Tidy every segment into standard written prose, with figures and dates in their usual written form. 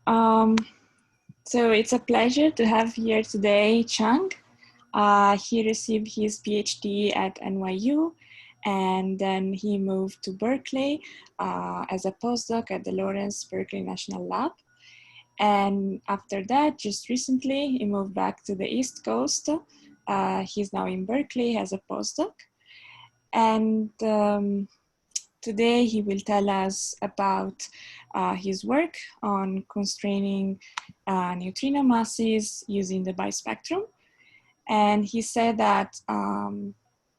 Um, so it's a pleasure to have here today Chang. He received his PhD at NYU, and then he moved to Berkeley as a postdoc at the Lawrence Berkeley National Lab. And after that, just recently, he moved back to the East Coast. He's now in Berkeley as a postdoc. And today he will tell us about his work on constraining neutrino masses using the bispectrum. And he said that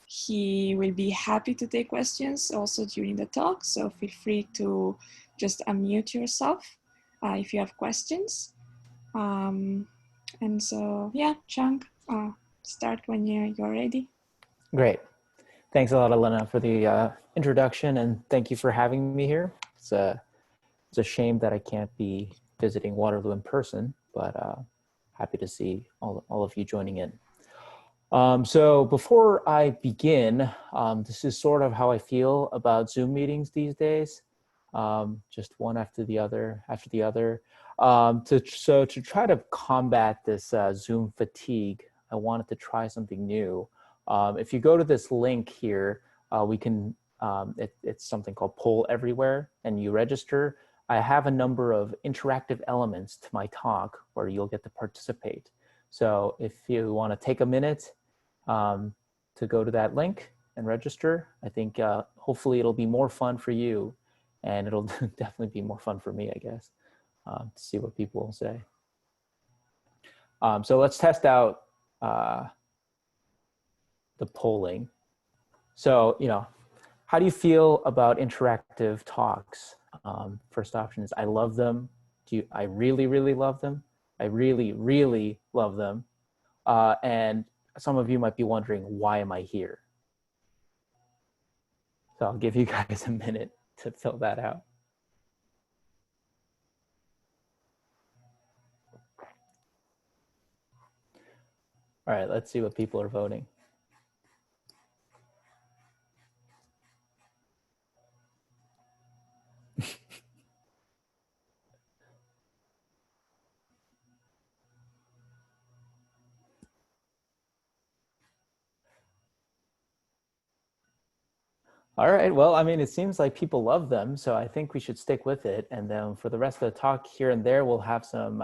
he will be happy to take questions also during the talk. So feel free to just unmute yourself if you have questions. And so, yeah, Chang, start when you're ready. Great. Thanks a lot, Elena, for the introduction, and thank you for having me here. It's a shame that I can't be visiting Waterloo in person, but happy to see all of you joining in. So before I begin, this is sort of how I feel about Zoom meetings these days, just one after the other. So to try to combat this Zoom fatigue, I wanted to try something new. If you go to this link here, it's something called Poll Everywhere, and you register. I have a number of interactive elements to my talk where you'll get to participate. So if you want to take a minute to go to that link and register, I think hopefully it'll be more fun for you, and it'll definitely be more fun for me, I guess, to see what people will say. So let's test out the polling. So, how do you feel about interactive talks? First option is I love them. I really, really love them? I really, really love them. And some of you might be wondering, why am I here? So I'll give you guys a minute to fill that out. All right, let's see what people are voting. All right, well, I mean, it seems like people love them, so I think we should stick with it. And then for the rest of the talk here and there, we'll have some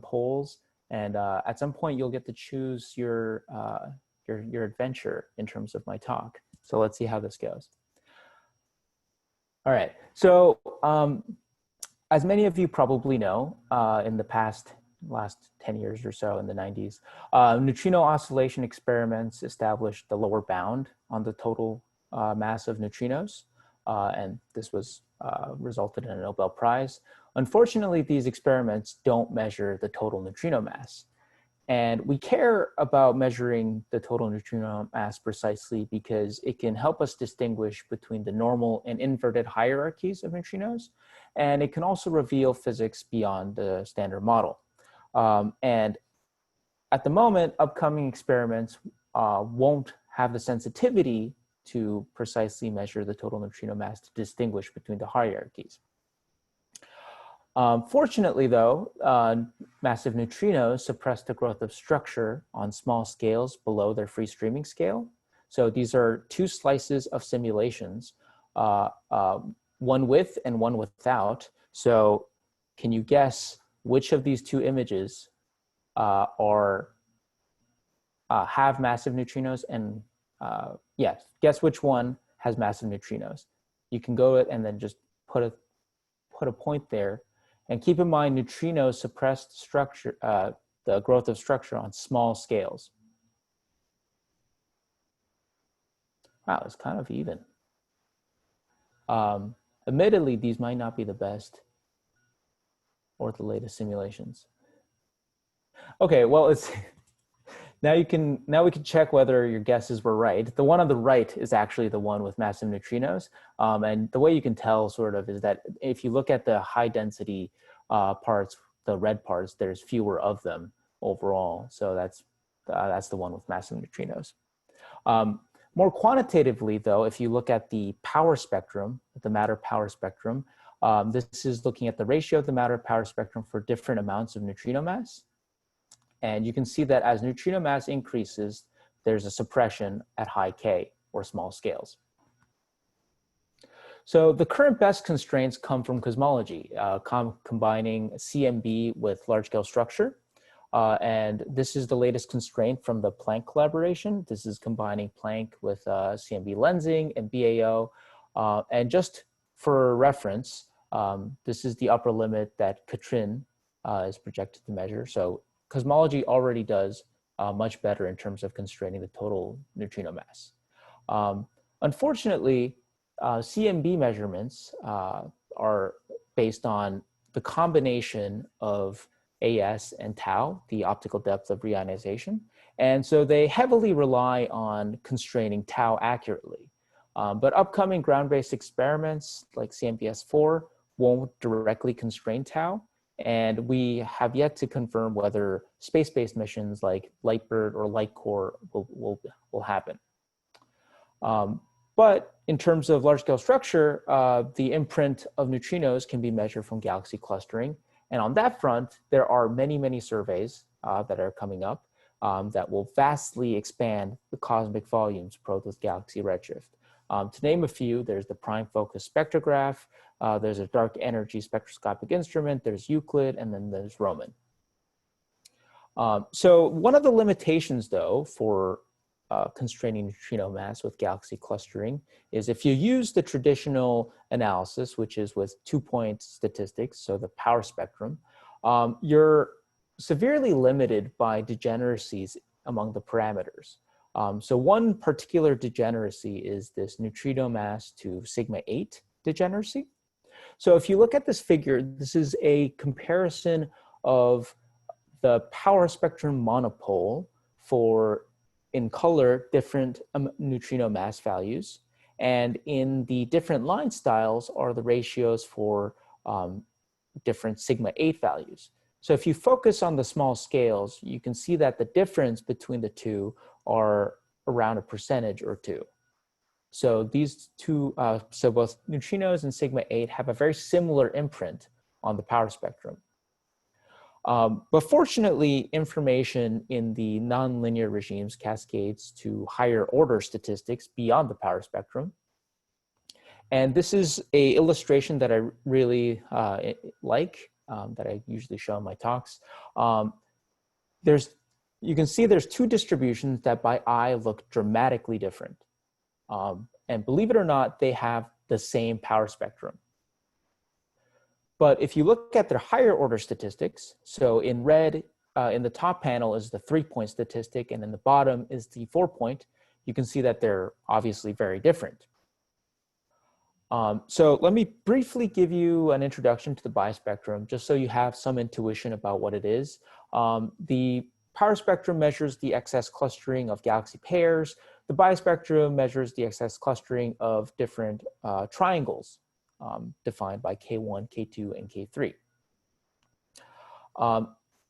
polls. And at some point, you'll get to choose your adventure in terms of my talk. So let's see how this goes. All right, so as many of you probably know, in the last 10 years or so in the 90s, neutrino oscillation experiments established the lower bound on the total mass of neutrinos, and this was resulted in a Nobel Prize. Unfortunately, these experiments don't measure the total neutrino mass. And we care about measuring the total neutrino mass precisely because it can help us distinguish between the normal and inverted hierarchies of neutrinos. And it can also reveal physics beyond the standard model. And at the moment, upcoming experiments won't have the sensitivity to precisely measure the total neutrino mass to distinguish between the hierarchies. Fortunately, though, massive neutrinos suppress the growth of structure on small scales below their free streaming scale. So these are two slices of simulations, one with and one without. So can you guess which of these two images have massive neutrinos? And yes, guess which one has massive neutrinos. You can go and then just put a point there. And keep in mind, neutrinos suppress structure, the growth of structure on small scales. Wow, it's kind of even. Admittedly, these might not be the best or the latest simulations. Okay, well, now we can check whether your guesses were right. The one on the right is actually the one with massive neutrinos. And the way you can tell sort of is that if you look at the high density parts, the red parts, there's fewer of them overall. So that's the one with massive neutrinos. More quantitatively though, if you look at the power spectrum, the matter power spectrum, This is looking at the ratio of the matter power spectrum for different amounts of neutrino mass. And you can see that as neutrino mass increases, there's a suppression at high K or small scales. So the current best constraints come from cosmology, combining CMB with large-scale structure. And this is the latest constraint from the Planck collaboration. This is combining Planck with CMB lensing and BAO. And just for reference, this is the upper limit that Katrin is projected to measure. So cosmology already does much better in terms of constraining the total neutrino mass. Unfortunately, CMB measurements are based on the combination of AS and tau, the optical depth of reionization. And so they heavily rely on constraining tau accurately. But upcoming ground-based experiments like CMBS4 won't directly constrain tau. And we have yet to confirm whether space-based missions like LightBird or LightCore will happen. But in terms of large-scale structure, the imprint of neutrinos can be measured from galaxy clustering. And on that front, there are many, many surveys that are coming up that will vastly expand the cosmic volumes probed with galaxy redshift. To name a few, there's the prime focus spectrograph, there's a dark energy spectroscopic instrument, there's Euclid, and then there's Roman. So one of the limitations, though, for constraining neutrino mass with galaxy clustering is if you use the traditional analysis, which is with 2-point statistics, so the power spectrum, you're severely limited by degeneracies among the parameters. So one particular degeneracy is this neutrino mass to sigma 8 degeneracy. So if you look at this figure, this is a comparison of the power spectrum monopole for, in color, different neutrino mass values. And in the different line styles are the ratios for different sigma 8 values. So if you focus on the small scales, you can see that the difference between the two are around 1% or 2. So these two, so both neutrinos and sigma 8 have a very similar imprint on the power spectrum. But fortunately, information in the nonlinear regimes cascades to higher order statistics beyond the power spectrum. And this is an illustration that I really like, that I usually show in my talks. You can see there's two distributions that by eye look dramatically different. And believe it or not, they have the same power spectrum. But if you look at their higher order statistics, so in red, in the top panel is the 3-point statistic, and in the bottom is the 4-point, you can see that they're obviously very different. So let me briefly give you an introduction to the bispectrum, just so you have some intuition about what it is. The power spectrum measures the excess clustering of galaxy pairs. The bispectrum measures the excess clustering of different triangles defined by K1, K2, and K3.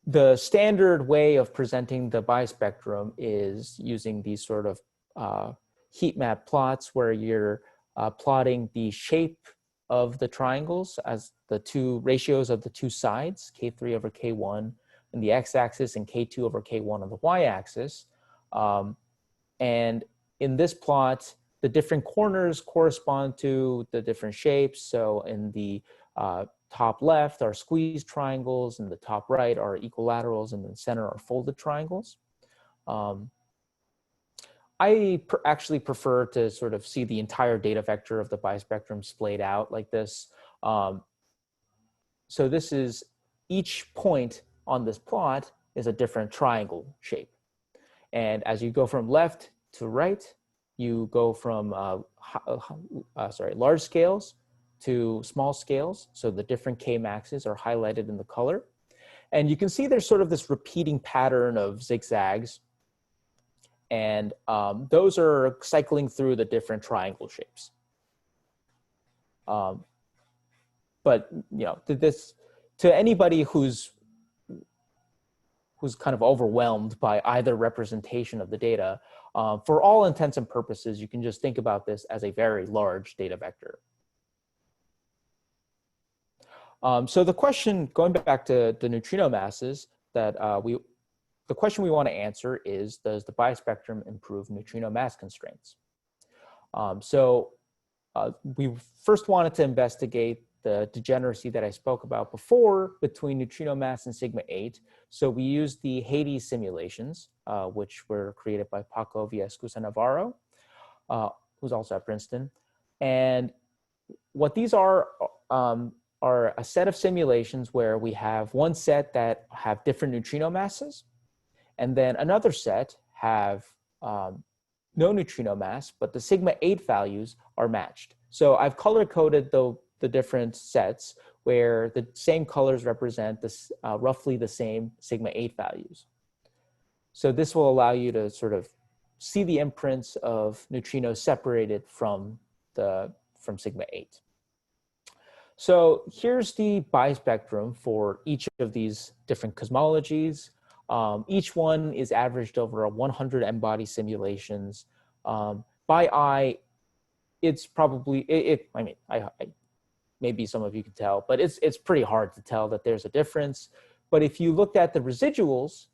The standard way of presenting the bispectrum is using these sort of heat map plots where you're plotting the shape of the triangles as the two ratios of the two sides, K3 over K1 on the x-axis and K2 over K1 on the y-axis. And in this plot, the different corners correspond to the different shapes. So in the top left are squeezed triangles, and the top right are equilaterals, and in the center are folded triangles. I actually prefer to sort of see the entire data vector of the bispectrum splayed out like this. So this is each point on this plot is a different triangle shape. And as you go from left to right, you go from large scales to small scales. So the different K maxes are highlighted in the color. And you can see there's sort of this repeating pattern of zigzags. And those are cycling through the different triangle shapes. But you know, to anybody who's kind of overwhelmed by either representation of the data, for all intents and purposes, you can just think about this as a very large data vector. So the question, going back to the neutrino masses, that the question we want to answer is, does the bispectrum improve neutrino mass constraints? We first wanted to investigate the degeneracy that I spoke about before between neutrino mass and sigma 8. So we used the Hades simulations, which were created by Paco Viescusa Navarro, who's also at Princeton. And what these are a set of simulations where we have one set that have different neutrino masses, and then another set have no neutrino mass, but the sigma 8 values are matched. So I've color-coded the different sets where the same colors represent this, roughly the same sigma 8 values. So this will allow you to sort of see the imprints of neutrinos separated from sigma 8. So here's the bispectrum for each of these different cosmologies. Each one is averaged over 100 n-body simulations. By eye, it's probably, I mean, maybe some of you can tell, but it's pretty hard to tell that there's a difference. But if you looked at the residuals,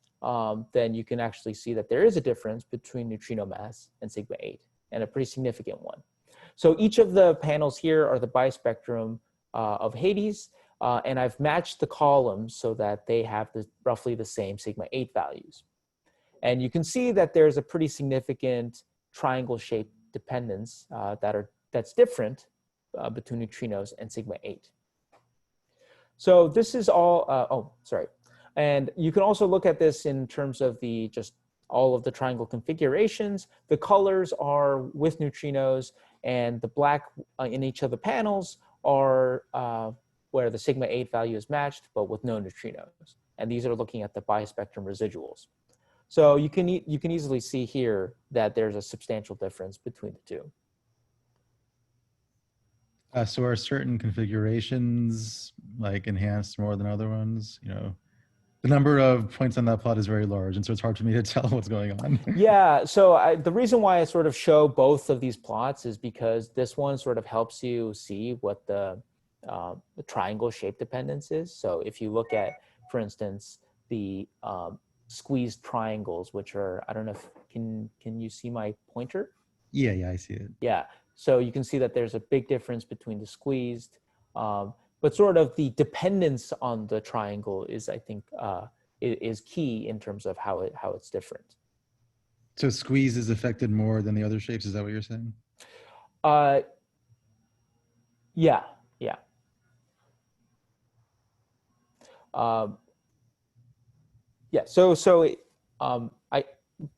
then you can actually see that there is a difference between neutrino mass and sigma 8, and a pretty significant one. So each of the panels here are the bispectrum of Hades, and I've matched the columns so that they have roughly the same sigma 8 values. And you can see that there's a pretty significant triangle-shaped dependence that's different between neutrinos and sigma 8. So this is all, and you can also look at this in terms of just all of the triangle configurations. The colors are with neutrinos, and the black in each of the panels are where the sigma 8 value is matched, but with no neutrinos. And these are looking at the bispectrum residuals. So you can easily see here that there's a substantial difference between the two. So are certain configurations like enhanced more than other ones? You know, the number of points on that plot is very large, and so it's hard for me to tell what's going on. Yeah, so the reason why I sort of show both of these plots is because this one sort of helps you see what the triangle shape dependence is. So if you look at, for instance, the squeezed triangles, which are, I don't know if, can you see my pointer? Yeah, I see it. Yeah, so you can see that there's a big difference between the squeezed, but sort of the dependence on the triangle is, I think, is key in terms of how it's different. So squeeze is affected more than the other shapes. Is that what you're saying? Yeah. Yeah. So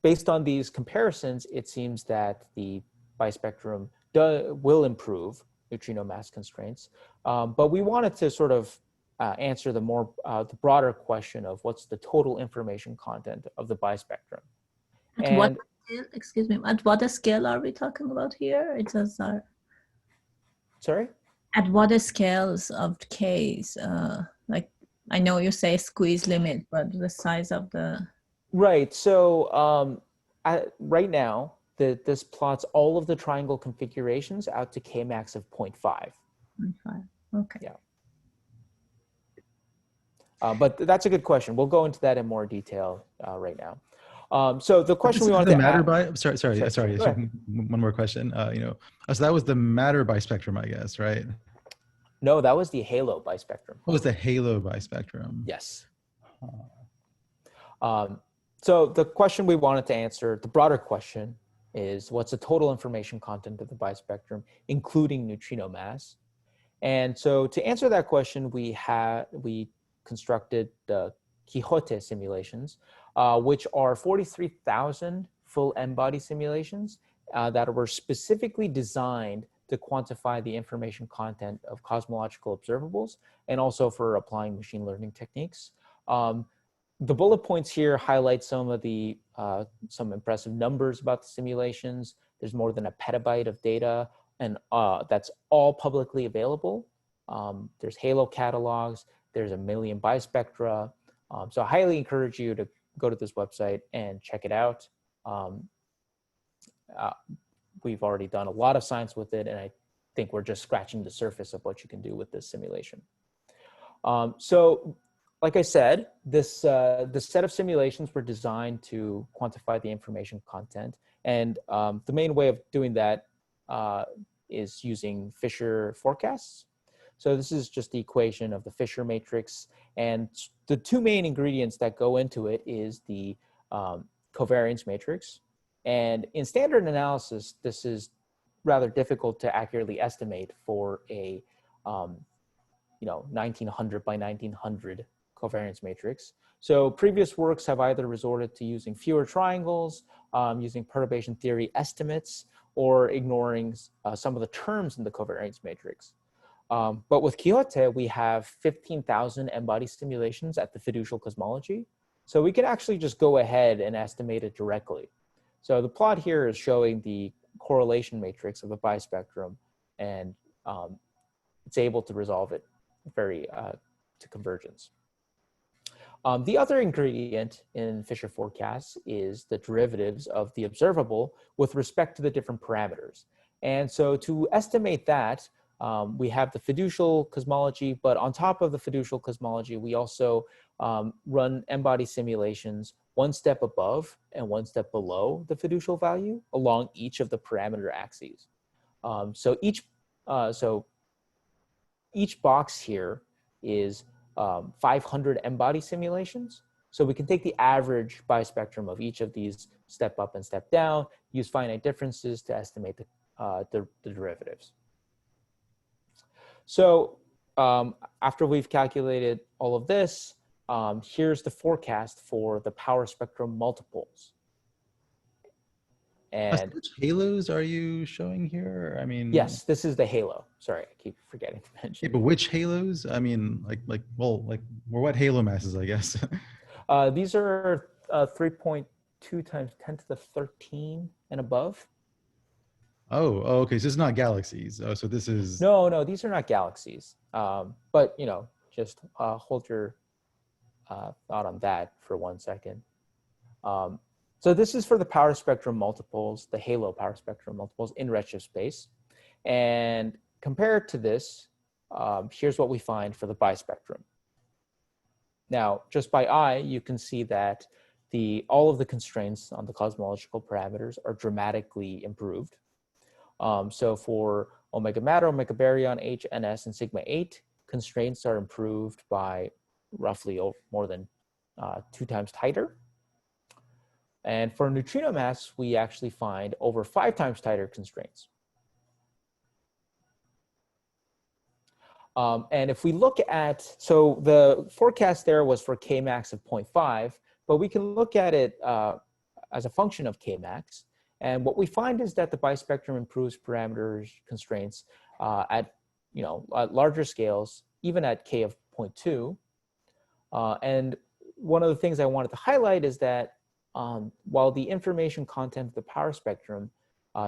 based on these comparisons, it seems that the bispectrum will improve neutrino mass constraints, but we wanted to sort of answer the broader question of what's the total information content of the bispectrum. At what scale, excuse me, at what scale are we talking about here? It says Sorry? At what scales of Ks? Like, I know you say squeeze limit, but the size of the... Right, so right now, this plots all of the triangle configurations out to Kmax of 0.5. 0.5, okay. Yeah. But that's a good question. We'll go into that in more detail right now. So the question we wanted to ask... Sorry. One more question. So that was the matter bispectrum, I guess, right? No, that was the halo bispectrum. What was the halo bispectrum? Yes. So the question we wanted to answer, the broader question, is what's the total information content of the bispectrum, including neutrino mass? And so to answer that question, we constructed the Quixote simulations, which are 43,000 full n-body simulations that were specifically designed to quantify the information content of cosmological observables, and also for applying machine learning techniques. The bullet points here highlight some of the some impressive numbers about the simulations. There's more than a petabyte of data, and that's all publicly available. There's halo catalogs. There's 1 million bispectra. So I highly encourage you to go to this website and check it out. We've already done a lot of science with it, and I think we're just scratching the surface of what you can do with this simulation. So like I said, this set of simulations were designed to quantify the information content. And the main way of doing that is using Fisher forecasts. So this is just the equation of the Fisher matrix. And the two main ingredients that go into it is the covariance matrix. And in standard analysis, this is rather difficult to accurately estimate for a 1900 by 1900 covariance matrix. So previous works have either resorted to using fewer triangles, using perturbation theory estimates, or ignoring some of the terms in the covariance matrix. But with Quixote, we have 15,000 n-body simulations at the fiducial cosmology. So we can actually just go ahead and estimate it directly. So the plot here is showing the correlation matrix of a bispectrum, and it's able to resolve it to convergence. The other ingredient in Fisher forecasts is the derivatives of the observable with respect to the different parameters. And so to estimate that, we have the fiducial cosmology, but on top of the fiducial cosmology, we also run n-body simulations one step above and one step below the fiducial value along each of the parameter axes. So each box here is 500 n-body simulations. So we can take the average bispectrum of each of these step up and step down, use finite differences to estimate the derivatives. So after we've calculated all of this, here's the forecast for the power spectrum multiples. And which halos are you showing here? I mean, yes, this is the halo. Sorry, I keep forgetting to mention. Yeah, but which halos? I mean, or what halo masses, I guess. These are 3.2 times 10 to the 13 and above. Oh, okay. So it's not galaxies. Oh, so this is No, these are not galaxies. But just hold your thought on that for 1 second. So this is for the power spectrum multiples, the halo power spectrum multiples in redshift space. And compared to this, here's what we find for the bispectrum. Now, just by eye, you can see that all of the constraints on the cosmological parameters are dramatically improved. So for omega matter, omega baryon, H, NS, and sigma 8, constraints are improved by roughly more than 2 times tighter. And for neutrino mass, we actually find over 5 times tighter constraints. And if we look at, so the forecast there was for Kmax of 0.5, but we can look at it as a function of Kmax. And what we find is that the bispectrum improves parameters constraints at larger scales, even at K of 0.2. And one of the things I wanted to highlight is that while the information content of the power spectrum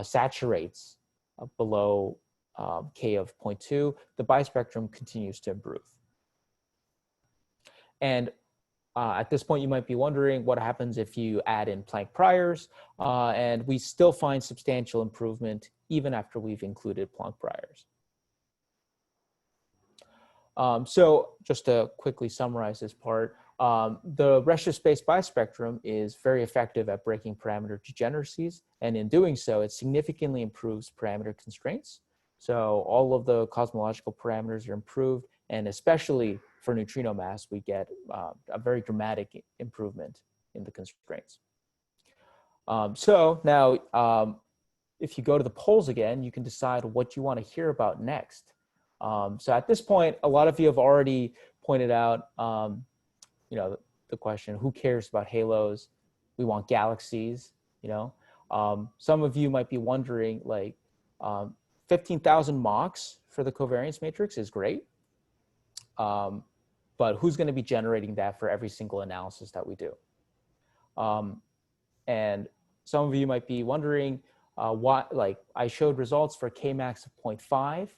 saturates below K of 0.2, the bispectrum continues to improve. And at this point, you might be wondering what happens if you add in Planck priors, and we still find substantial improvement even after we've included Planck priors. So just to quickly summarize this part, the redshift space bispectrum is very effective at breaking parameter degeneracies, and in doing so, it significantly improves parameter constraints. So all of the cosmological parameters are improved, and especially for neutrino mass, we get a very dramatic improvement in the constraints. So now, if you go to the polls again, you can decide what you want to hear about next. So at this point, a lot of you have already pointed out, the question, who cares about halos? We want galaxies, Some of you might be wondering, 15,000 Machs for the covariance matrix is great. But who's going to be generating that for every single analysis that we do? And some of you might be wondering why, I showed results for Kmax of 0.5,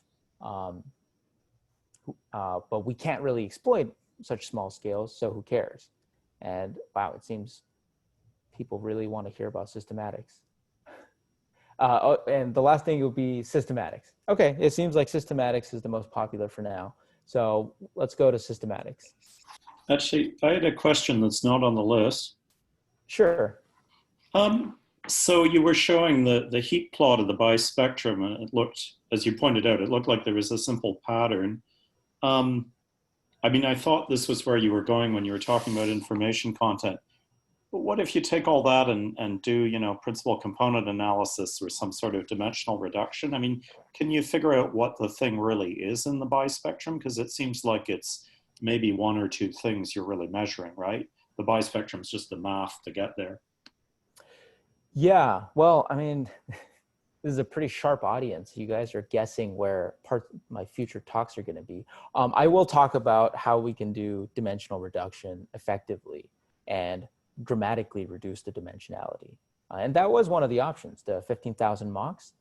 but we can't really exploit such small scales, so who cares? And wow, it seems people really want to hear about systematics. And the last thing would be systematics. Okay, it seems like systematics is the most popular for now. So let's go to systematics. Actually, I had a question that's not on the list. Sure. So you were showing the heat plot of the bispectrum, and it looked, as you pointed out, it looked like there was a simple pattern. I mean, I thought this was where you were going when you were talking about information content. But what if you take all that and do, you know, principal component analysis or some sort of dimensional reduction? I mean, can you figure out what the thing really is in the bispectrum? Because it seems like it's maybe one or two things you're really measuring, right? The bispectrum is just the math to get there. Yeah, well, I mean, this is a pretty sharp audience. You guys are guessing where my future talks are going to be. I will talk about how we can do dimensional reduction effectively and dramatically reduce the dimensionality. And that was one of the options, the 15,000 machs.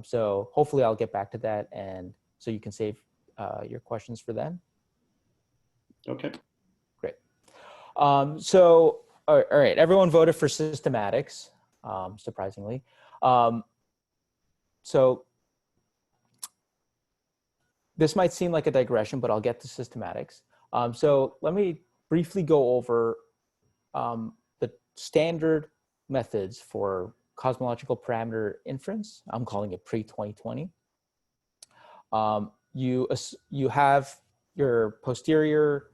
So hopefully I'll get back to that, and so you can save your questions for then. Okay. Great. So, all right, everyone voted for systematics, surprisingly. So this might seem like a digression, but I'll get to systematics. So let me briefly go over the standard methods for cosmological parameter inference. I'm calling it pre-2020. You have your posterior,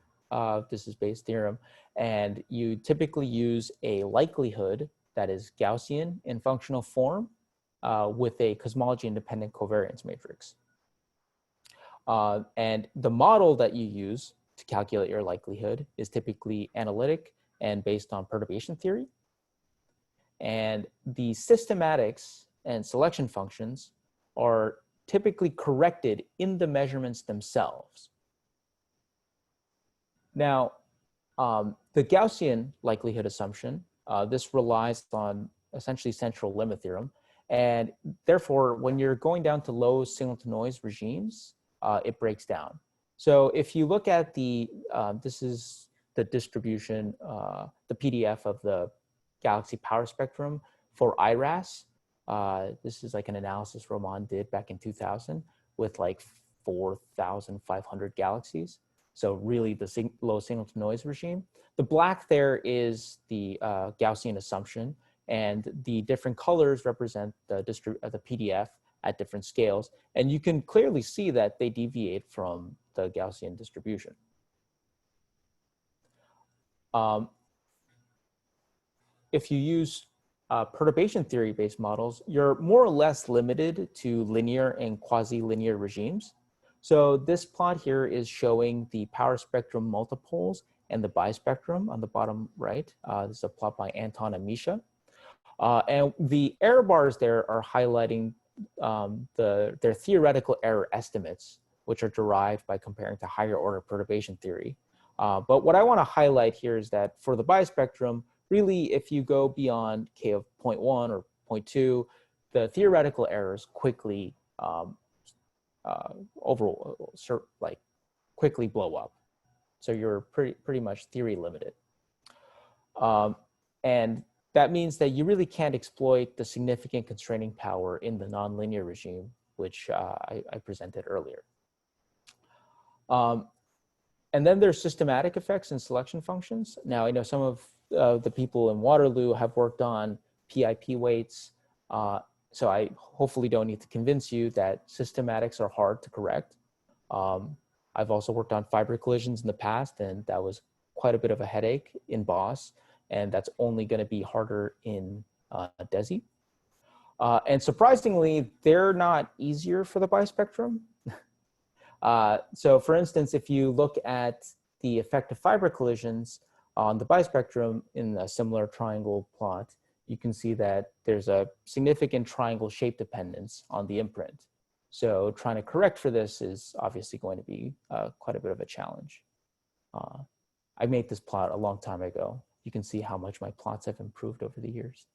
this is Bayes' theorem, and you typically use a likelihood that is Gaussian in functional form with a cosmology independent covariance matrix. And the model that you use to calculate your likelihood is typically analytic and based on perturbation theory. And the systematics and selection functions are typically corrected in the measurements themselves. Now, the Gaussian likelihood assumption, this relies on essentially central limit theorem. And therefore, when you're going down to low signal to noise regimes, it breaks down. So if you look at the, this is the distribution, the PDF of the galaxy power spectrum for IRAS. This is like an analysis Roman did back in 2000 with like 4,500 galaxies. So really the low signal to noise regime. The black there is the Gaussian assumption, and the different colors represent the PDF at different scales. And you can clearly see that they deviate from the Gaussian distribution. If you use perturbation theory based models, you're more or less limited to linear and quasi-linear regimes. So this plot here is showing the power spectrum multipoles and the bispectrum on the bottom right. This is a plot by Anton and Misha. And the error bars there are highlighting their theoretical error estimates, which are derived by comparing to higher order perturbation theory. But what I want to highlight here is that for the bispectrum, really, if you go beyond k of 0.1 or 0.2, the theoretical errors quickly quickly blow up. So you're pretty much theory limited. And that means that you really can't exploit the significant constraining power in the nonlinear regime, which I presented earlier. And then there's systematic effects and selection functions. Now, I know some of the people in Waterloo have worked on PIP weights. So I hopefully don't need to convince you that systematics are hard to correct. I've also worked on fiber collisions in the past, and that was quite a bit of a headache in BOSS, and that's only going to be harder in DESI. And surprisingly, they're not easier for the bispectrum. So for instance, if you look at the effect of fiber collisions on the bispectrum in a similar triangle plot, you can see that there's a significant triangle shape dependence on the imprint. So trying to correct for this is obviously going to be quite a bit of a challenge. I made this plot a long time ago. You can see how much my plots have improved over the years.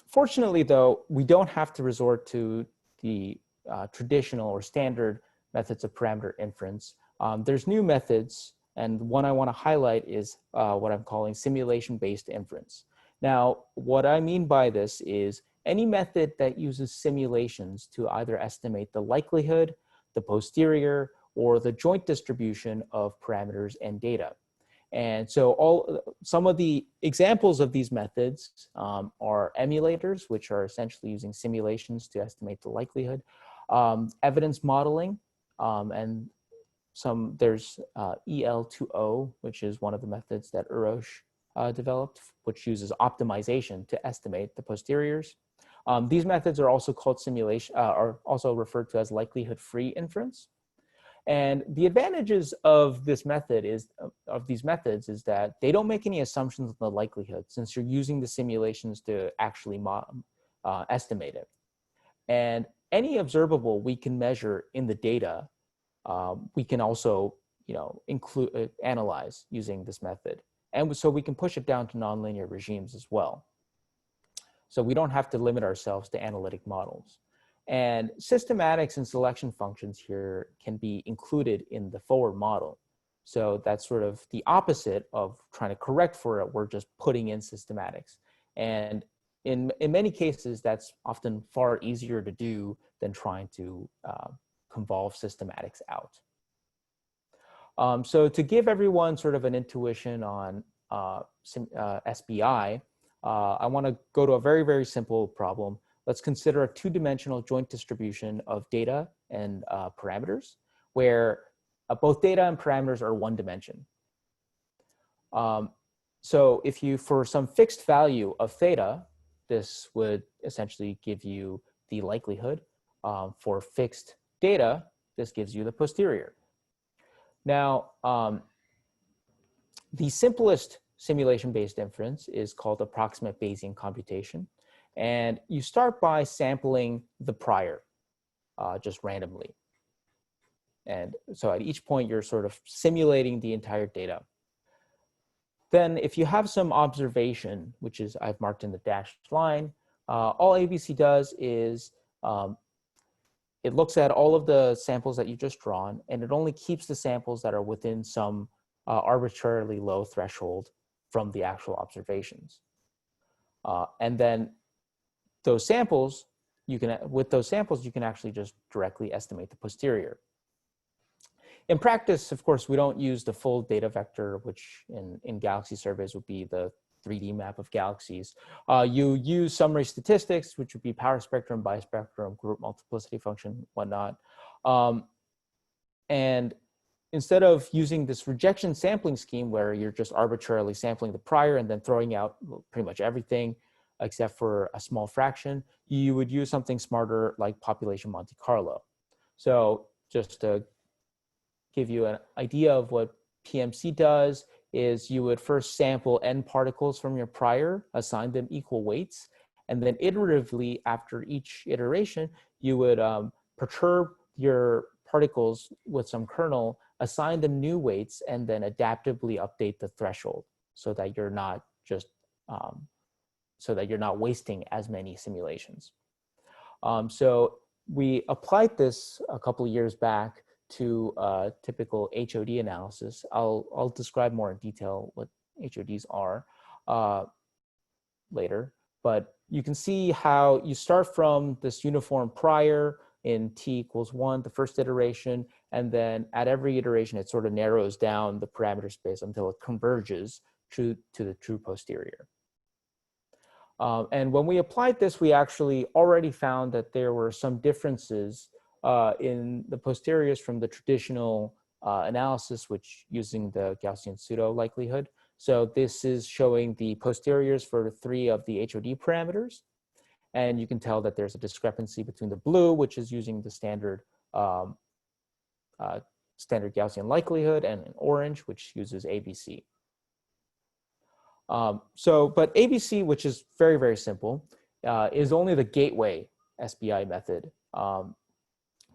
Fortunately, though, we don't have to resort to the traditional or standard methods of parameter inference. There's new methods, and one I want to highlight is what I'm calling simulation-based inference. Now, what I mean by this is any method that uses simulations to either estimate the likelihood, the posterior, or the joint distribution of parameters and data. And so some of the examples of these methods are emulators, which are essentially using simulations to estimate the likelihood, evidence modeling, and there's EL2O, which is one of the methods that Urosh developed, which uses optimization to estimate the posteriors. These methods are also called are also referred to as likelihood-free inference. And the advantages of these methods is that they don't make any assumptions on the likelihood, since you're using the simulations to actually estimate it. And any observable we can measure in the data, we can also analyze using this method. And so we can push it down to nonlinear regimes as well. So we don't have to limit ourselves to analytic models. And systematics and selection functions here can be included in the forward model. So that's sort of the opposite of trying to correct for it. We're just putting in systematics. And in many cases, that's often far easier to do than trying to convolve systematics out. So to give everyone sort of an intuition on SBI, I want to go to a very, very simple problem. Let's consider a two-dimensional joint distribution of data and parameters, where both data and parameters are one dimension. So if you, for some fixed value of theta, this would essentially give you the likelihood. For fixed data, this gives you the posterior. Now, the simplest simulation-based inference is called approximate Bayesian computation. And you start by sampling the prior just randomly. And so at each point, you're sort of simulating the entire data. Then if you have some observation, which is I've marked in the dashed line, all ABC does is it looks at all of the samples that you just drawn, and it only keeps the samples that are within some arbitrarily low threshold from the actual observations. And then those samples, with those samples, you can actually just directly estimate the posterior. In practice, of course, we don't use the full data vector, which in galaxy surveys would be the 3D map of galaxies. You use summary statistics, which would be power spectrum, bispectrum, group multiplicity function, whatnot. And instead of using this rejection sampling scheme where you're just arbitrarily sampling the prior and then throwing out pretty much everything except for a small fraction, you would use something smarter like population Monte Carlo. So just to give you an idea of what PMC does is you would first sample n particles from your prior, assign them equal weights, and then iteratively after each iteration, you would perturb your particles with some kernel, assign them new weights, and then adaptively update the threshold so that you're not just wasting as many simulations. So we applied this a couple of years back to typical HOD analysis. I'll describe more in detail what HODs are later, but you can see how you start from this uniform prior in t=1, the first iteration, and then at every iteration, it sort of narrows down the parameter space until it converges to the true posterior. And when we applied this, we actually already found that there were some differences in the posteriors from the traditional analysis, which using the Gaussian pseudo likelihood. So this is showing the posteriors for 3 of the HOD parameters. And you can tell that there's a discrepancy between the blue, which is using the standard Gaussian likelihood, and orange, which uses ABC. But ABC, which is very, very simple, is only the gateway SBI method.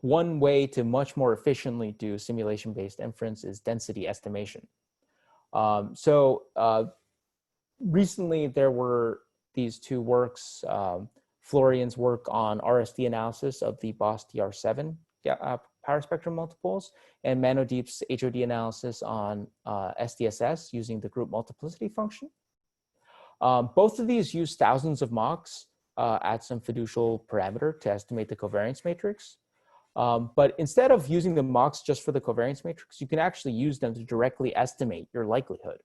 One way to much more efficiently do simulation-based inference is density estimation. Recently, there were these 2 works, Florian's work on RSD analysis of the BOS DR7 power spectrum multiples, and Manodeep's HOD analysis on SDSS using the group multiplicity function. Both of these use thousands of mocks at some fiducial parameter to estimate the covariance matrix. But instead of using the mocks just for the covariance matrix, you can actually use them to directly estimate your likelihood.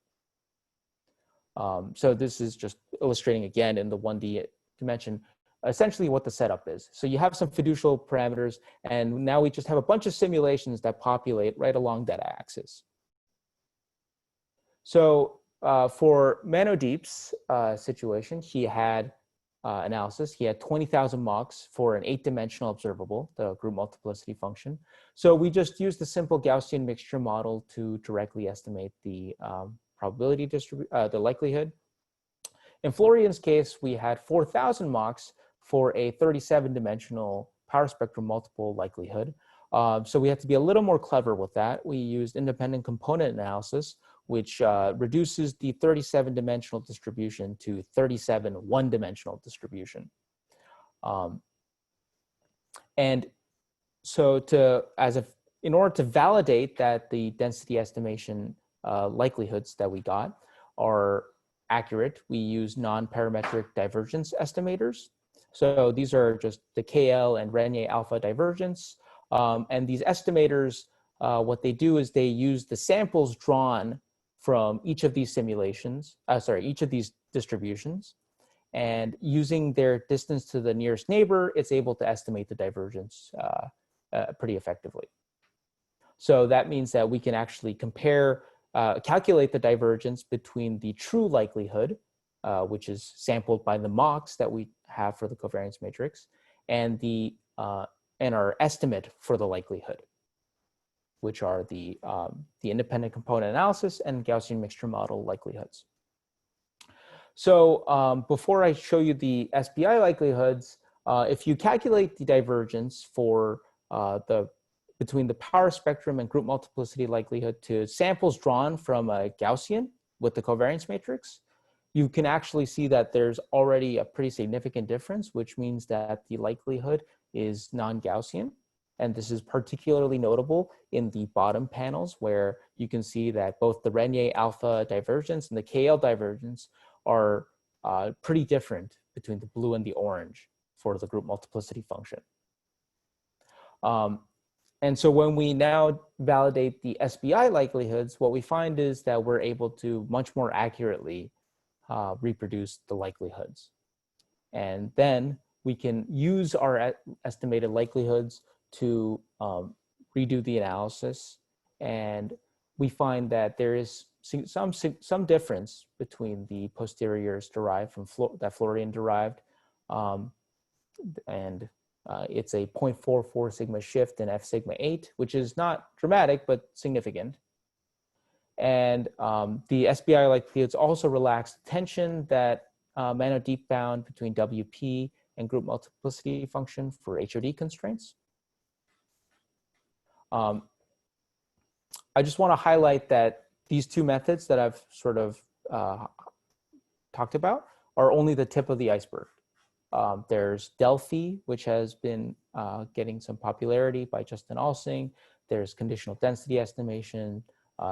So this is just illustrating again in the 1D dimension, essentially what the setup is. So you have some fiducial parameters, and now we just have a bunch of simulations that populate right along that axis. So for Manodeep's situation, he had analysis. He had 20,000 mocks for an 8-dimensional observable, the group multiplicity function. So we just used the simple Gaussian mixture model to directly estimate the probability the likelihood. In Florian's case, we had 4,000 mocks for a 37-dimensional power spectrum multiple likelihood. So we had to be a little more clever with that. We used independent component analysis, which reduces the 37-dimensional distribution to 37 one-dimensional distribution. And so in order to validate that the density estimation likelihoods that we got are accurate, we use non-parametric divergence estimators. So these are just the KL and Rénye alpha divergence. And these estimators, what they do is they use the samples drawn from each of these simulations, each of these distributions. And using their distance to the nearest neighbor, it's able to estimate the divergence pretty effectively. So that means that we can actually calculate the divergence between the true likelihood, which is sampled by the mocks that we have for the covariance matrix, and our estimate for the likelihood, which are the independent component analysis and Gaussian mixture model likelihoods. So before I show you the SBI likelihoods, if you calculate the divergence for between the power spectrum and group multiplicity likelihood to samples drawn from a Gaussian with the covariance matrix, you can actually see that there's already a pretty significant difference, which means that the likelihood is non-Gaussian. And this is particularly notable in the bottom panels, where you can see that both the Rénye alpha divergence and the KL divergence are pretty different between the blue and the orange for the group multiplicity function. And so when we now validate the SBI likelihoods, what we find is that we're able to much more accurately reproduce the likelihoods. And then we can use our estimated likelihoods to redo the analysis. And we find that there is some difference between the posteriors derived from that Florian derived. It's a 0.44 sigma shift in F sigma 8, which is not dramatic, but significant. And the SBI likelihoods also relax tension that Manodeep found between WP and group multiplicity function for HOD constraints. I just want to highlight that these two methods that I've sort of talked about are only the tip of the iceberg. There's Delphi, which has been getting some popularity by Justin Alsing. There's conditional density estimation,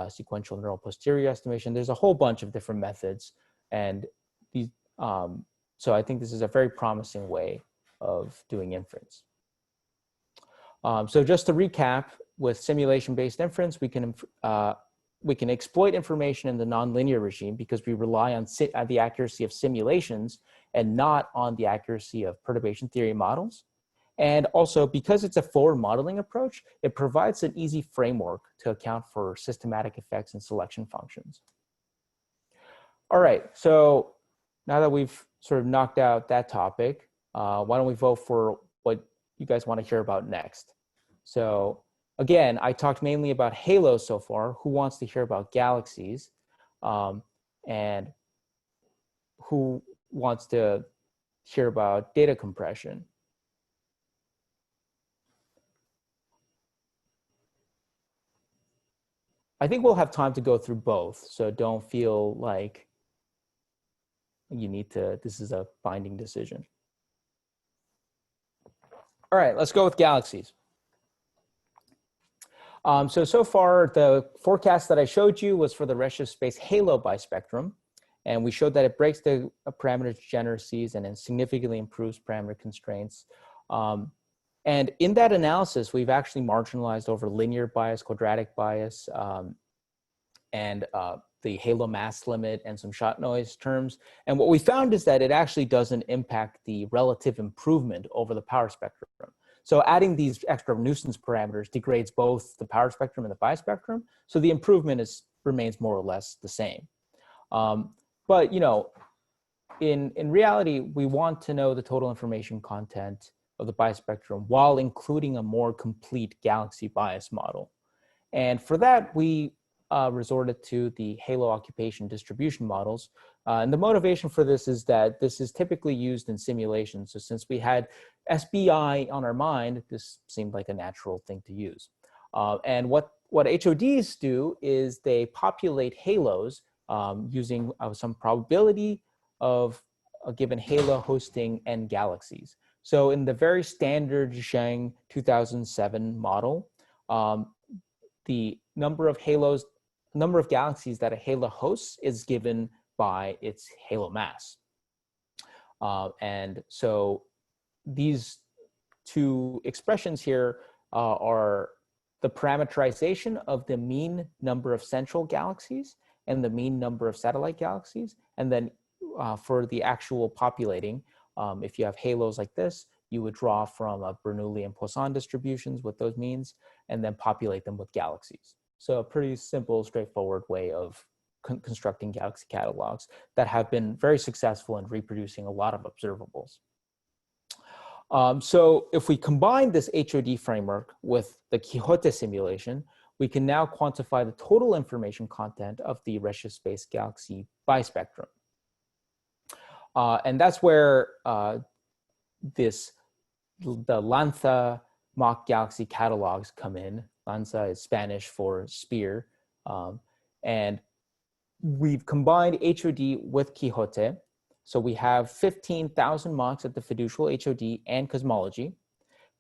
sequential neural posterior estimation. There's a whole bunch of different methods. And these, so I think this is a very promising way of doing inference. So just to recap, with simulation-based inference, we can exploit information in the nonlinear regime because we rely on the accuracy of simulations and not on the accuracy of perturbation theory models. And also, because it's a forward modeling approach, it provides an easy framework to account for systematic effects and selection functions. All right, so now that we've sort of knocked out that topic, why don't we vote for what you guys want to hear about next? So again, I talked mainly about halos so far. Who wants to hear about galaxies? And who wants to hear about data compression? I think we'll have time to go through both, so don't feel like you need to, this is a binding decision. All right, let's go with galaxies. So far, the forecast that I showed you was for the redshift space halo bispectrum. And we showed that it breaks the parameter degeneracies and then significantly improves parameter constraints. And in that analysis, we've actually marginalized over linear bias, quadratic bias, and the halo mass limit and some shot noise terms. And what we found is that it actually doesn't impact the relative improvement over the power spectrum. So adding these extra nuisance parameters degrades both the power spectrum and the bispectrum. So the improvement remains more or less the same. But in reality, we want to know the total information content of the bispectrum while including a more complete galaxy bias model. And for that, we resorted to the halo occupation distribution models. And the motivation for this is that this is typically used in simulations. So since we had SBI on our mind, this seemed like a natural thing to use. And what HODs do is they populate halos using some probability of a given halo hosting n galaxies. So in the very standard Zhang 2007 model, the number of galaxies that a halo hosts is given by its halo mass. And so these two expressions here are the parameterization of the mean number of central galaxies and the mean number of satellite galaxies. And then for the actual populating, if you have halos like this, you would draw from Bernoulli and Poisson distributions with those means and then populate them with galaxies. So a pretty simple, straightforward way of constructing galaxy catalogs that have been very successful in reproducing a lot of observables. So if we combine this HOD framework with the Quixote simulation, we can now quantify the total information content of the redshift space galaxy bispectrum. And that's where the Lanza mock galaxy catalogs come in. Lanza is Spanish for spear. And we've combined HOD with Quixote. So we have 15,000 mocks at the fiducial HOD and cosmology.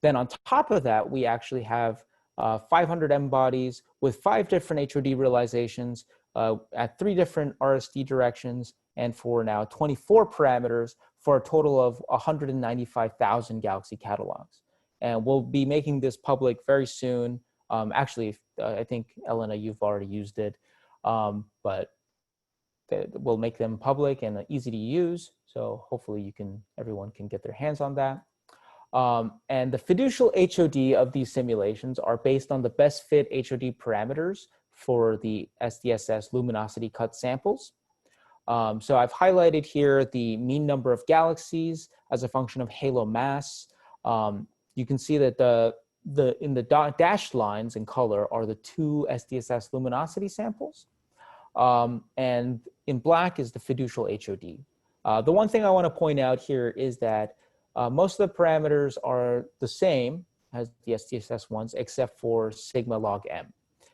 Then on top of that, we actually have 500 M bodies with 5 different HOD realizations at 3 different RSD directions and for now 24 parameters for a total of 195,000 galaxy catalogs. And we'll be making this public very soon. Actually, I think, Elena, you've already used it, but we'll make them public and easy to use. So hopefully everyone can get their hands on that. And the fiducial HOD of these simulations are based on the best fit HOD parameters for the SDSS luminosity cut samples. So I've highlighted here the mean number of galaxies as a function of halo mass. You can see that in the dashed lines in color are the 2 SDSS luminosity samples. And in black is the fiducial HOD. The one thing I want to point out here is that most of the parameters are the same as the SDSS ones, except for sigma log m.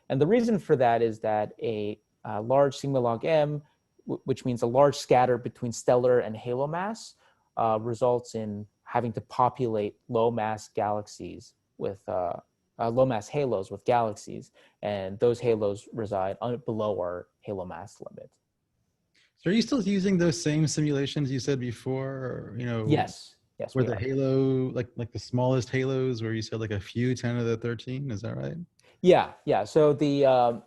And the reason for that is that a large sigma log m, which means a large scatter between stellar and halo mass, results in having to populate low mass galaxies with low mass halos with galaxies, and those halos reside below our halo mass limit. So are you still using those same simulations you said before? Yes, where the halo, like the smallest halos, where you said like a few 10 to the 13, is that right? Yeah. So well,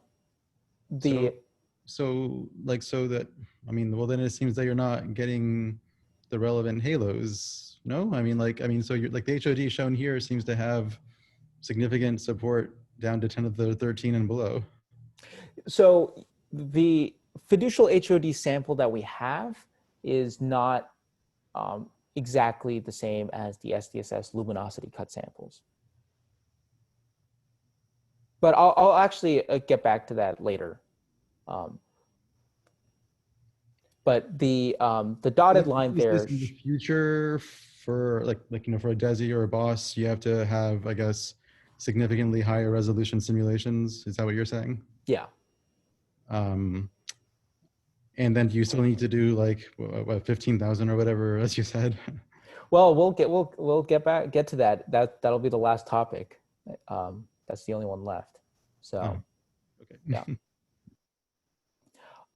then it seems that you're not getting the relevant halos. No, so you're like the HOD shown here seems to have significant support down to 10 to the 13 and below. So the fiducial HOD sample that we have is not exactly the same as the SDSS luminosity cut samples. But I'll actually get back to that later. But the dotted line there. In the future, for for a DESI or a BOSS, you have to have, I guess, significantly higher resolution simulations. Is that what you're saying? Yeah. And then you still need to do like what 15,000 or whatever, as you said. Well, we'll get to that. That'll be the last topic. That's the only one left. So, okay. Yeah.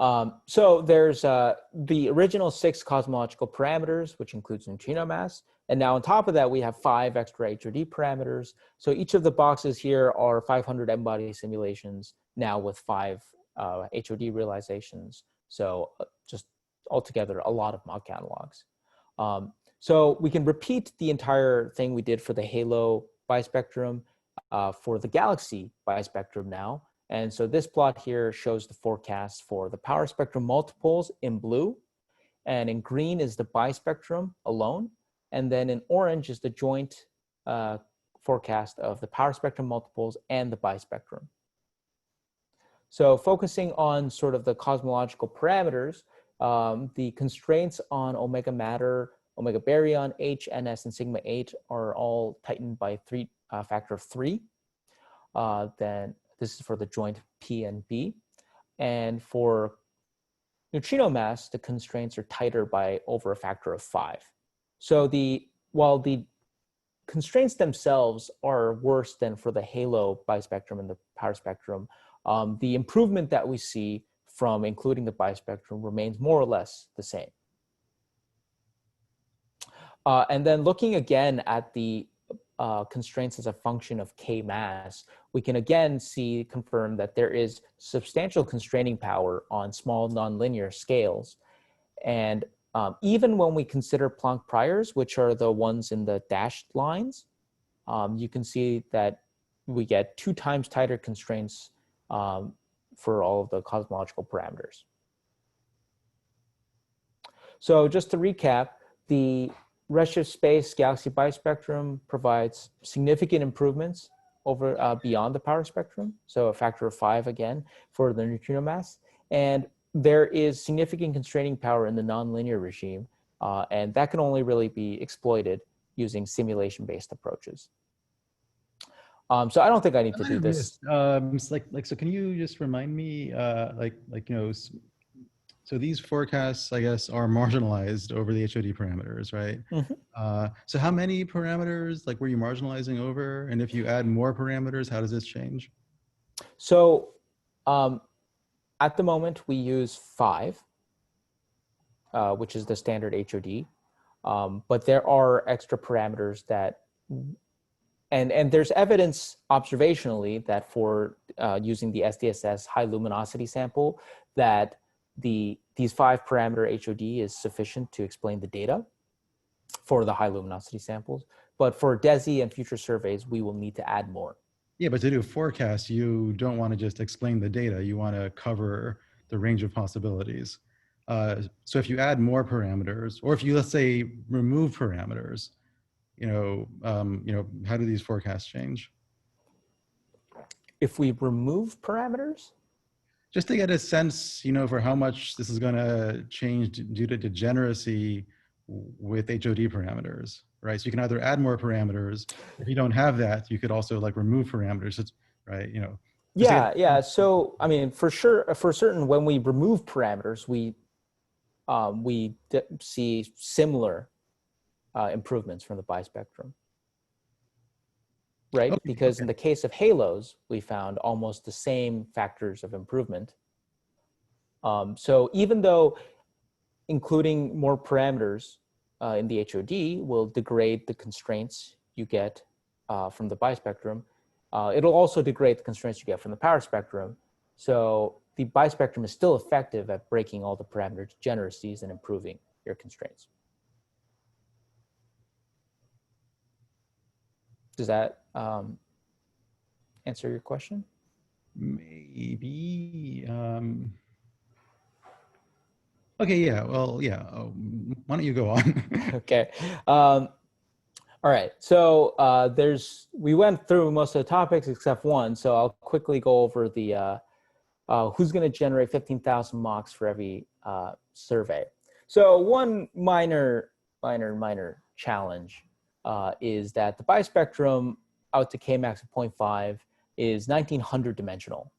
So there's the original 6 cosmological parameters, which includes neutrino mass. And now on top of that, we have 5 extra HOD parameters. So each of the boxes here are 500 M-body simulations, now with 5 HOD realizations. So just altogether, a lot of mod catalogs. So we can repeat the entire thing we did for the Halo bispectrum for the Galaxy bispectrum now. And so this plot here shows the forecast for the power spectrum multiples in blue, and in green is the bispectrum alone, and then in orange is the joint forecast of the power spectrum multiples and the bispectrum. So focusing on sort of the cosmological parameters, the constraints on omega matter, omega baryon, H, NS, and sigma 8 are all tightened by factor of 3. Then this is for the joint P and B. And for neutrino mass, the constraints are tighter by over a factor of 5. So while the constraints themselves are worse than for the Halo bispectrum and the power spectrum, the improvement that we see from including the bispectrum remains more or less the same. And then looking again at the constraints as a function of K mass, we can again confirm that there is substantial constraining power on small nonlinear scales. And even when we consider Planck priors, which are the ones in the dashed lines, you can see that we get 2 times tighter constraints for all of the cosmological parameters. So just to recap, the redshift space galaxy bispectrum provides significant improvements over beyond the power spectrum, so a factor of 5 again for the neutrino mass. And there is significant constraining power in the nonlinear regime, and that can only really be exploited using simulation-based approaches. So I don't think I need to do this. So can you just remind me, so these forecasts, I guess, are marginalized over the HOD parameters, right? Mm-hmm. So how many parameters were you marginalizing over? And if you add more parameters, how does this change? So at the moment, we use 5, which is the standard HOD. But there are extra parameters that, and there's evidence observationally that for using the SDSS high luminosity sample, that these 5 parameter HOD is sufficient to explain the data for the high luminosity samples. But for DESI and future surveys, we will need to add more. Yeah, but to do a forecast, you don't want to just explain the data. You want to cover the range of possibilities. So if you add more parameters, or if you, let's say, remove parameters, how do these forecasts change? If we remove parameters? Just to get a sense, for how much this is going to change due to degeneracy with HOD parameters, right? So you can either add more parameters. If you don't have that, you could also remove parameters, right? Yeah. So I mean, for certain, when we remove parameters, we see similar improvements from the bispectrum, right? Okay, because in the case of halos, we found almost the same factors of improvement. So even though including more parameters in the HOD will degrade the constraints you get from the bispectrum, it'll also degrade the constraints you get from the power spectrum. So the bispectrum is still effective at breaking all the parameter degeneracies and improving your constraints. Does that answer your question? Maybe. Okay, yeah, well, yeah. Why don't you go on? Okay. All right, so we went through most of the topics except one, so I'll quickly go over the who's going to generate 15,000 mocks for every survey. So one minor challenge is that the bispectrum out to Kmax of 0.5 is 1900 dimensional.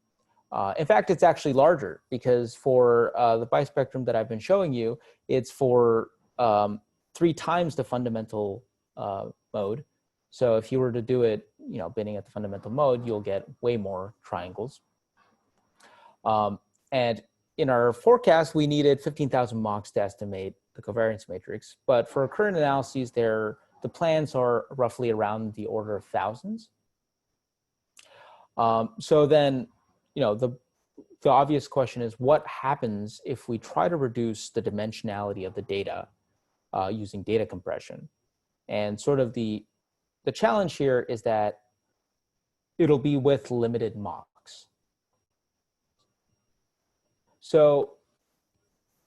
In fact, it's actually larger because for the bispectrum that I've been showing you, it's for 3 times the fundamental mode. So if you were to do it, binning at the fundamental mode, you'll get way more triangles. And in our forecast, we needed 15,000 MOCs to estimate the covariance matrix. But for current analyses, the plans are roughly around the order of thousands. So then, the obvious question is, what happens if we try to reduce the dimensionality of the data using data compression? And sort of the challenge here is that it'll be with limited MOCs. So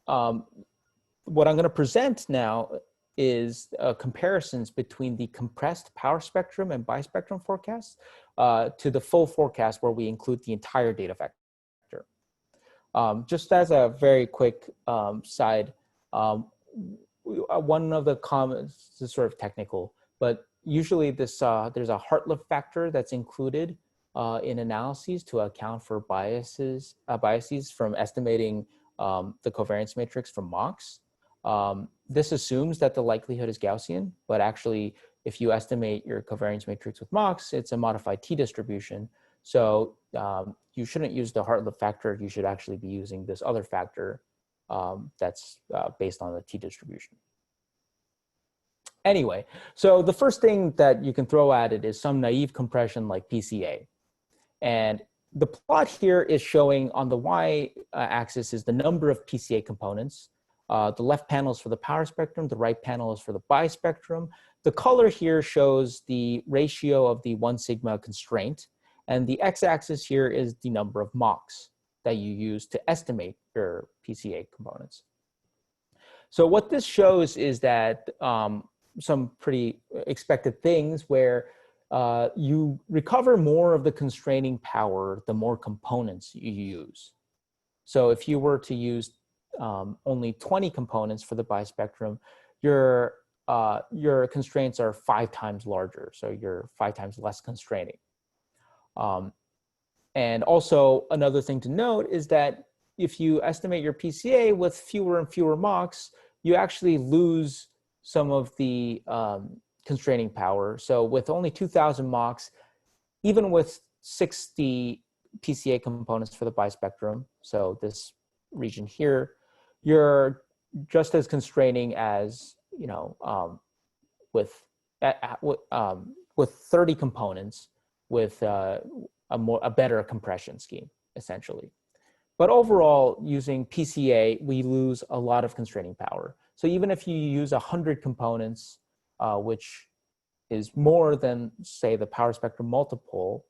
what I'm going to present now is comparisons between the compressed power spectrum and bispectrum forecasts to the full forecast where we include the entire data vector. Just as a very quick side, one of the comments, this is sort of technical, but usually there's a Hartleb factor that's included in analyses to account for biases from estimating the covariance matrix from MOCs. This assumes that the likelihood is Gaussian, but actually, if you estimate your covariance matrix with MOCs, it's a modified t-distribution. So you shouldn't use the Hartleb factor. You should actually be using this other factor that's based on the t-distribution. Anyway, so the first thing that you can throw at it is some naive compression like PCA. And the plot here is showing on the y-axis is the number of PCA components. The left panel is for the power spectrum. The right panel is for the bispectrum. The color here shows the ratio of the 1 sigma constraint. And the x-axis here is the number of MOCs that you use to estimate your PCA components. So what this shows is that some pretty expected things where you recover more of the constraining power the more components you use. So if you were to use only 20 components for the bispectrum, your constraints are 5 times larger, so you're 5 times less constraining. And also another thing to note is that if you estimate your PCA with fewer and fewer MOCs, you actually lose some of the constraining power. So with only 2,000 MOCs, even with 60 PCA components for the bispectrum, so this region here, you're just as constraining as with 30 components with a better compression scheme, essentially. But overall, using PCA, we lose a lot of constraining power. So even if you use 100 components, which is more than, say, the power spectrum multiple,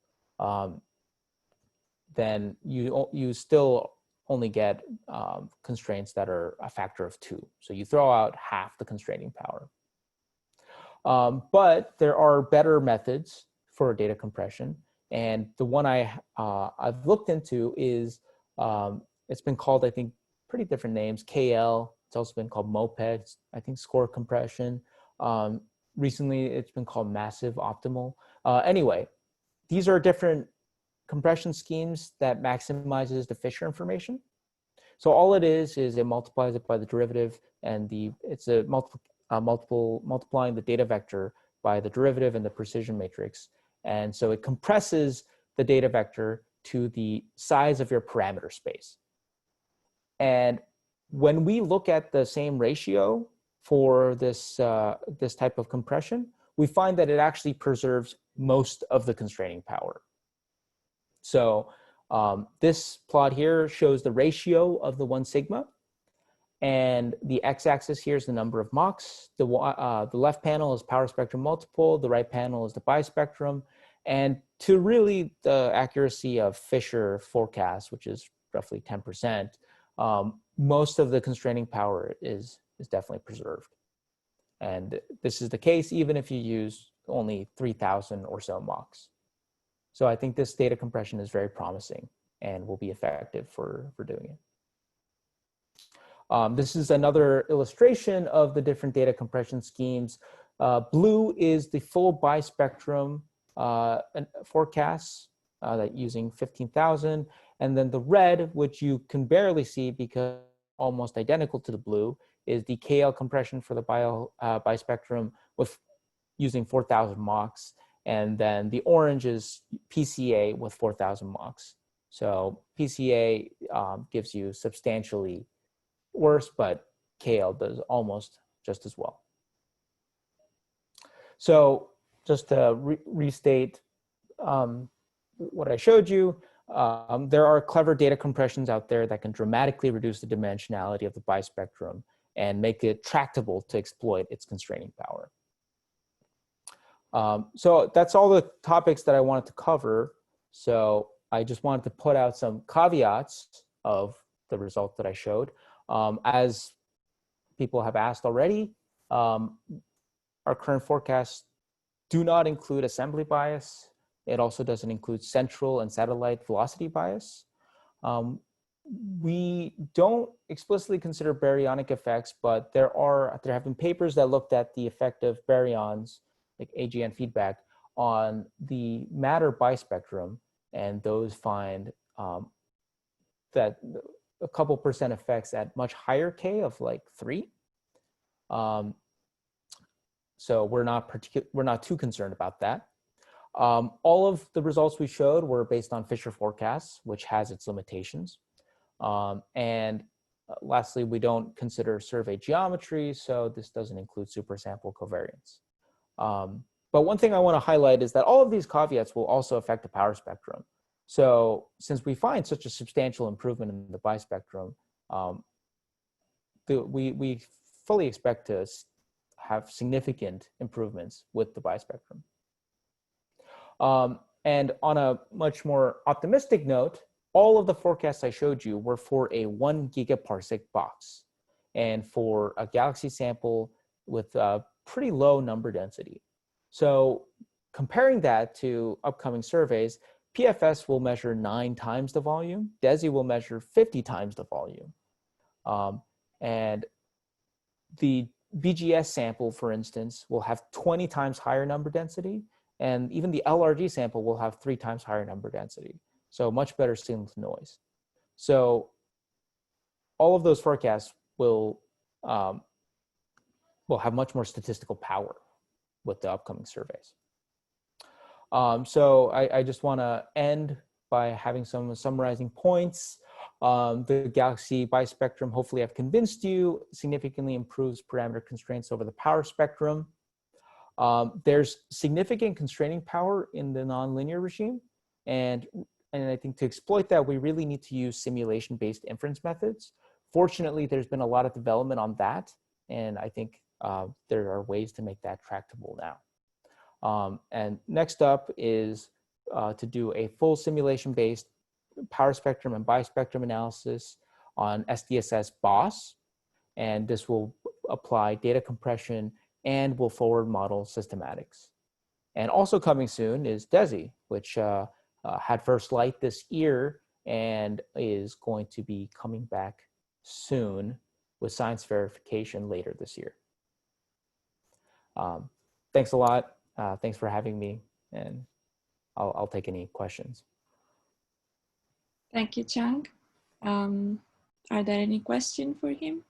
then you still only get constraints that are a factor of 2. So you throw out half the constraining power. But there are better methods for data compression. And the one I've looked into is, it's been called, I think, pretty different names, KL. It's also been called MOPED, I think score compression. Recently, it's been called massive optimal. Anyway, these are different compression schemes that maximizes the Fisher information. So all it is it multiplies it by the derivative, and it's a multiplying the data vector by the derivative and the precision matrix. And so it compresses the data vector to the size of your parameter space. And when we look at the same ratio for this type of compression, we find that it actually preserves most of the constraining power. So this plot here shows the ratio of the 1 sigma, and the x-axis here is the number of MOCs. The left panel is power spectrum multiple. The right panel is the bispectrum. And to really the accuracy of Fisher forecast, which is roughly 10%, most of the constraining power is definitely preserved. And this is the case even if you use only 3,000 or so MOCs. So I think this data compression is very promising and will be effective for doing it. This is another illustration of the different data compression schemes. Blue is the full bispectrum forecasts that using 15,000. And then the red, which you can barely see because almost identical to the blue, is the KL compression for the bispectrum with using 4,000 MOCs. And then the orange is PCA with 4,000 MOCs. So PCA gives you substantially worse, but KL does almost just as well. So just to restate what I showed you, there are clever data compressions out there that can dramatically reduce the dimensionality of the bispectrum and make it tractable to exploit its constraining power. So that's all the topics that I wanted to cover. So I just wanted to put out some caveats of the result that I showed. As people have asked already, our current forecasts do not include assembly bias. It also doesn't include central and satellite velocity bias. We don't explicitly consider baryonic effects, but there have been papers that looked at the effect of baryons, like AGN feedback, on the matter bispectrum, and those find that a couple percent effects at much higher K of like 3. So we're not too concerned about that. All of the results we showed were based on Fisher forecasts, which has its limitations. And lastly, we don't consider survey geometry, so this doesn't include supersample covariance. But one thing I want to highlight is that all of these caveats will also affect the power spectrum. So since we find such a substantial improvement in the bispectrum, we fully expect to have significant improvements with the bispectrum. And on a much more optimistic note, all of the forecasts I showed you were for a 1 gigaparsec box and for a galaxy sample with a pretty low number density. So comparing that to upcoming surveys, PFS will measure 9 times the volume, DESI will measure 50 times the volume. And the BGS sample, for instance, will have 20 times higher number density, and even the LRG sample will have 3 times higher number density. So much better signal to noise. So all of those forecasts will have much more statistical power with the upcoming surveys. So I just want to end by having some summarizing points. The galaxy bispectrum, hopefully I've convinced you, significantly improves parameter constraints over the power spectrum. There's significant constraining power in the nonlinear regime. And I think to exploit that, we really need to use simulation-based inference methods. Fortunately, there's been a lot of development on that. And I think there are ways to make that tractable now. And next up is to do a full simulation-based power spectrum and bispectrum analysis on SDSS BOSS. And this will apply data compression and will forward model systematics. And also coming soon is DESI, which had first light this year and is going to be coming back soon with science verification later this year. Thanks a lot. Thanks for having me, and I'll take any questions. Thank you, Chang. Are there any questions for him?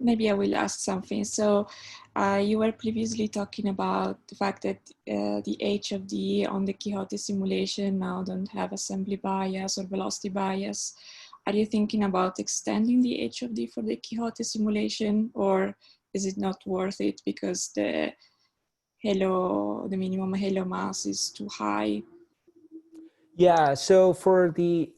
Maybe I will ask something. So you were previously talking about the fact that the H of D on the Quixote simulation now don't have assembly bias or velocity bias. Are you thinking about extending the H of D for the Quixote simulation, or is it not worth it because the minimum halo mass is too high? Yeah, so for the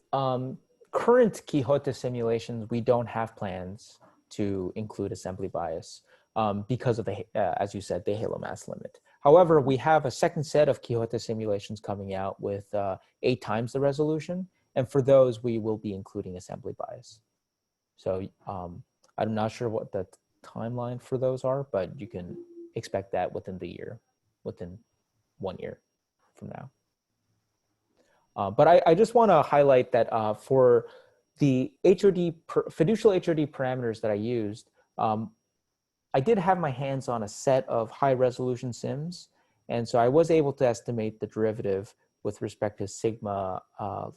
current Quixote simulations, we don't have plans to include assembly bias because of the, as you said, the halo mass limit. However, we have a second set of Quixote simulations coming out with 8 times the resolution. And for those, we will be including assembly bias. So I'm not sure what the timeline for those are, but you can expect that within the year, within 1 year from now. But I just want to highlight that for the fiducial HOD parameters that I used, I did have my hands on a set of high resolution sims. And so I was able to estimate the derivative with respect to sigma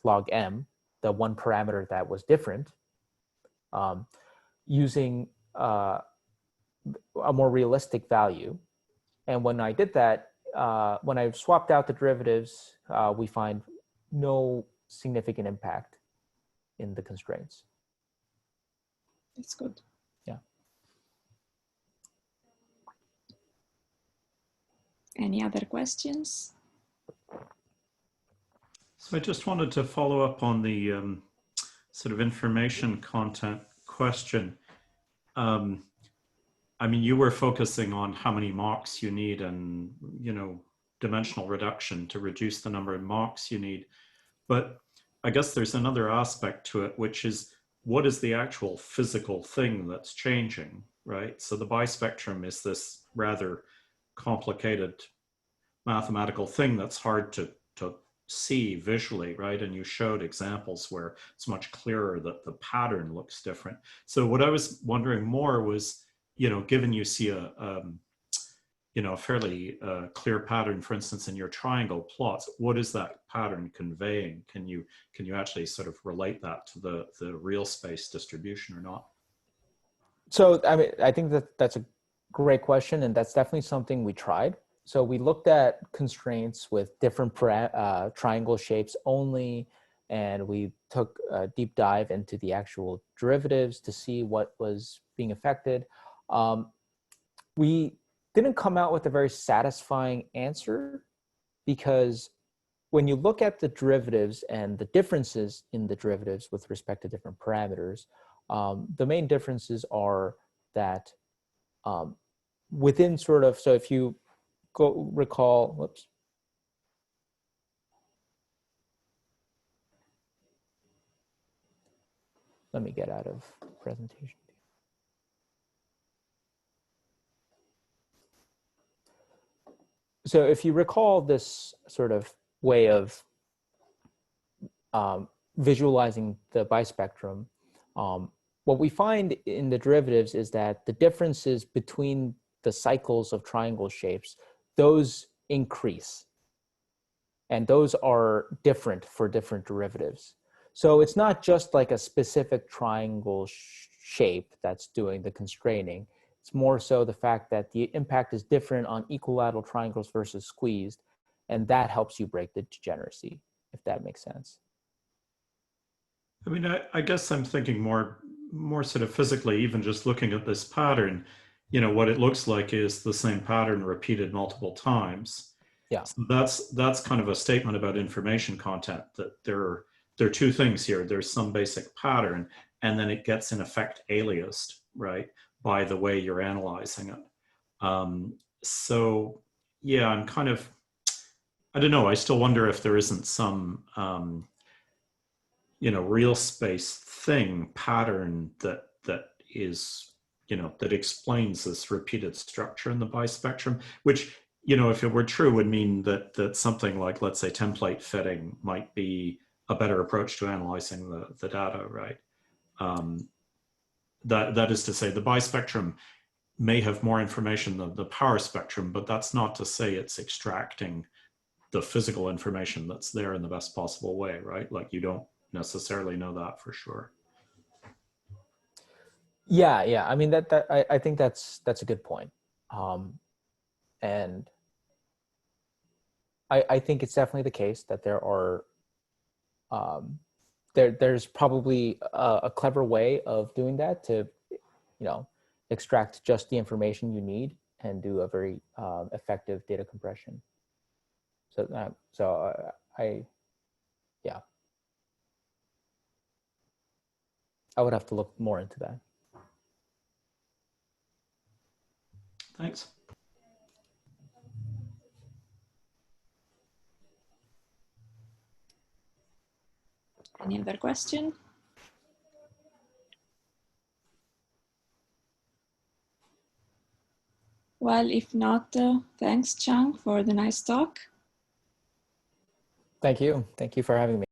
log m, the one parameter that was different, using a more realistic value. And when I did that, when I swapped out the derivatives, we find no significant impact in the constraints. That's good. Yeah. Any other questions? So I just wanted to follow up on the sort of information content question. I mean, you were focusing on how many marks you need and, you know, dimensional reduction to reduce the number of marks you need. But I guess there's another aspect to it, which is what is the actual physical thing that's changing, right? So the bispectrum is this rather complicated mathematical thing that's hard to see visually, right? And you showed examples where it's much clearer that the pattern looks different. So what I was wondering more was, you know, given you see a you know, a fairly clear pattern, for instance, in your triangle plots, what is that pattern conveying? Can you actually sort of relate that to the real space distribution or not? So, I mean, I think that that's a great question, and that's definitely something we tried. So we looked at constraints with different triangle shapes only, and we took a deep dive into the actual derivatives to see what was being affected. We didn't come out with a very satisfying answer, because when you look at the derivatives and the differences in the derivatives with respect to different parameters, the main differences are that within sort of, so if you recall, whoops. Let me get out of presentation. So if you recall this sort of way of visualizing the bispectrum, what we find in the derivatives is that the differences between the cycles of triangle shapes, those increase. And those are different for different derivatives. So it's not just like a specific triangle shape that's doing the constraining. It's more so the fact that the impact is different on equilateral triangles versus squeezed, and that helps you break the degeneracy, if that makes sense. I mean, I guess I'm thinking more sort of physically, even just looking at this pattern, you know, what it looks like is the same pattern repeated multiple times. Yeah. So that's kind of a statement about information content, that there are two things here. There's some basic pattern, and then it gets in effect aliased, right, by the way you're analyzing it. So yeah, I'm kind of, I don't know, I still wonder if there isn't some you know, real space thing, pattern that is, you know, that explains this repeated structure in the bispectrum, which, you know, if it were true, would mean that something like, let's say, template fitting might be a better approach to analyzing the data, right? That is to say, the bispectrum may have more information than the power spectrum, but that's not to say it's extracting the physical information that's there in the best possible way, right? Like, you don't necessarily know that for sure. Yeah. I mean, I think that's a good point. And I think it's definitely the case that there are there's probably a clever way of doing that to, you know, extract just the information you need and do a very effective data compression. So yeah, I would have to look more into that. Thanks. Any other question? Well, if not, thanks, Chang, for the nice talk. Thank you. Thank you for having me.